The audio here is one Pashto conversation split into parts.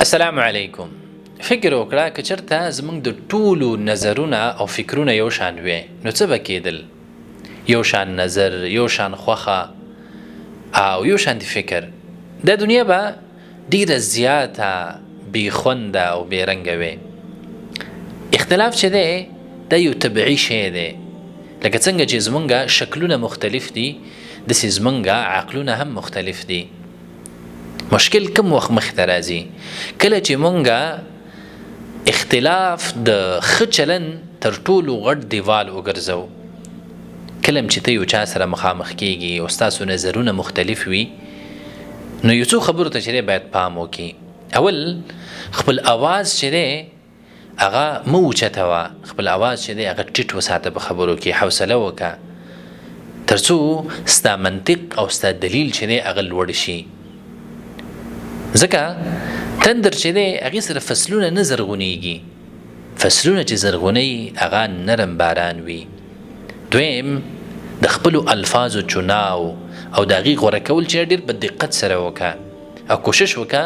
السلام علیکم. فکر وکړه که چېرته زموږ د ټولو نظرونه او فکرونه یو شان وي نو څه به کېدل؟ یو شان نظر، یو شان خوښه او یو شان فکر، دا دنیا به ډیره زیاته بې خونده او بې رنګه وي. اختلاف چې دی دا یو طبیعي شی دی، لکه څنګه چې زموږ شکلونه مختلف دي داسې زموږ عقلونه هم مختلف دي. مشکل کم وخت مخته راځي؟ کله چې مونږه اختلاف د ښه چلن تر ټولو غټ دیوال وګرځو. کله چې ته یو چا سره مخامخ کیږي او ستاسو نظرونه مختلف وي نو یو څو خبرو ته چې باید پام وکړي. اول خپل اواز چې دی هغه مه اوچتوه، خپل اواز چې دی هغه ټیټ وساته په خبرو کې، حوصله وکړه تر څو ستا منطق او ستا دلیل چې دی هغه لوړ شي. ځکه تندر چې دی هغې سره فصلونه نه زرغونېږي، فصلونه چې زرغونوي هغه نرم باران وي. دویم د خپلو الفاظو چناو او د هغې غوره کول چې ډېر په دقت سره وکړه او کوشش وکړه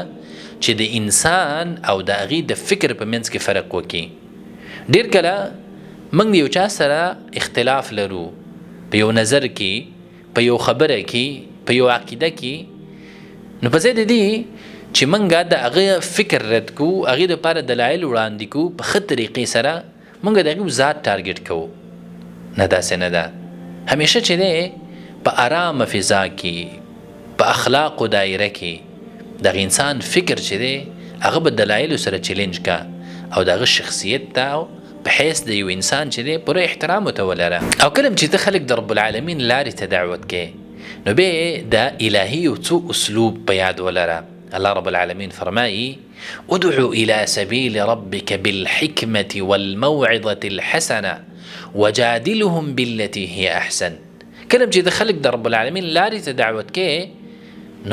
چې د انسان او د هغې د فکر په منځ کې فرق وکړي. ډېر کله موږ د یو چا سره اختلاف لرو په یو نظر کې، په یو خبره کې، په یو عقیده کې، نو په ځای د دې چې منګه د هغه فکر رد کو، هغې دپاره دلایل وړاندې کو په ښه طریقې سره، منګه د هغې ذات ټارګټ کوو. نه داسې نه ده. همیشه چې دی په ارامه فضا کې، په اخلاقو دایره کې دغه انسان فکر چې دی هغه به دلایلو سره چیلنج کا او د هغه شخصیت ته په حیث د یو انسان چې دی پوره احترام ورته ولره. او کله چې ته خلک د رب العالمین لارې ته دعوت کې نو بیا د الهي یو څو اسلوب په یاد ولره. الله رب العالمین فرمایي ادعو الى سبیل ربک بالحکمة والموعظة الحسنة وجادلهم بالتي هي احسن. کله چې د خلک د رب العالمین لارې ته دعوت کې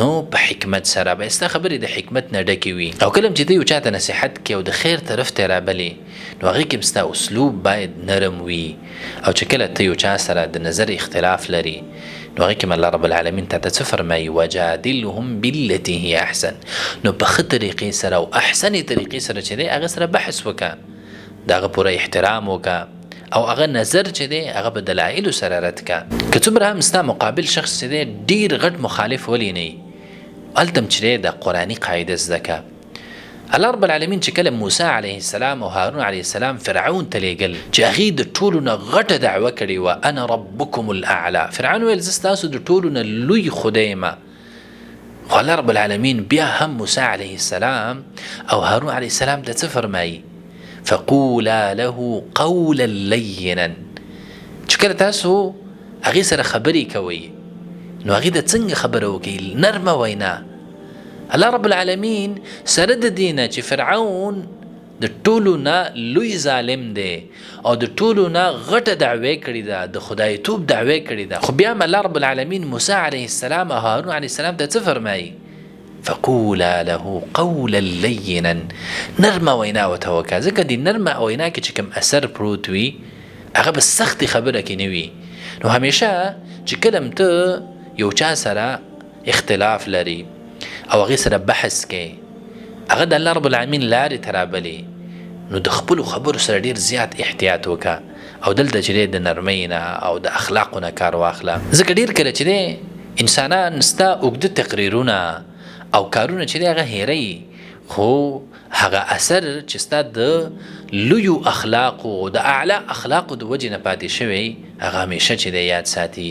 نو په حکمت سره به ستا خبرې د حکمت نه ډکې وي. او کله چې ته یو چاته نصیحت کې او د خیر طرف ته رابلې نو هغې کې ستا اسلوب باید نرم وي. او چې کله ته یو چا سره د نظر اختلاف لري نو هغې کې الله رب العالمین ته څه فرمایي؟ وجادلهم بالتي هي احسن. نو په ښه طریقې سره او احسنې طریقې سره چې دی هغه سره بحث وکړه، د هغه پوره احترام وکړه او هغه نظر چې دی هغه په دلایلو سره رد کړه. که څومره هم ستا مقابل شخص چې دی ډېر غټ مخالف ولې نه وي، هلته هم چې دی د قرآني قاعده زده کړه. الله رب العالمین چې کله موسی علیه السلام او هارون علیه السلام فرعون ته لیږل چې هغې د ټولو نه غټه دعوه کړې وه انا ربکم الاعلی، فرعون ویل زه ستاسو د ټولو نه لوی خدای یم. خو الله رب العالمین بیا هم موسی علیه السلام او هارون علیه السلام ته څه فرمایي؟ فقولا له قولا لینا. چې کله تاسو هغې سره خبرې کوئ نو هغې ته څنګه خبره وکړئ؟ نرمه وینا. الله رب العالمین سره د دې نه چې فرعون د ټولو نه لوی ظالم دی او د ټولو نه غټه دعوی کړې ده، د خدایتوب دعوی کړې ده، خو بیا هم الله رب العالمین موسی علیه السلام او هارون علیه السلام ته څه فرمایي؟ فقولا له قولا لینا. نرمه وینا ورته وکړه، ځکه د نرمه وینا کې چې کوم اثر پروت وي هغه به سختې خبره کې نه وي. نو همیشه چې کله ته یو چا سره اختلاف لري او هغې سره بحث کوي، هغه د الله رب العالمین لارې ته رابلې نو د خپلو خبرو سره ډېر زیات احتیاط وکړه او دلته چې دی د نرمۍ نه او د اخلاقو نه کار واخله. ځکه ډېر کله چې دی انسانان ستا اوږده تقریرونه او کارونه چې دی هغه هیروي، خو هغه اثر چې ستا د لویو اخلاقو د اعلی اخلاقو د وجې نه پاتې شوی هغه همیشه چې دی یاد ساتي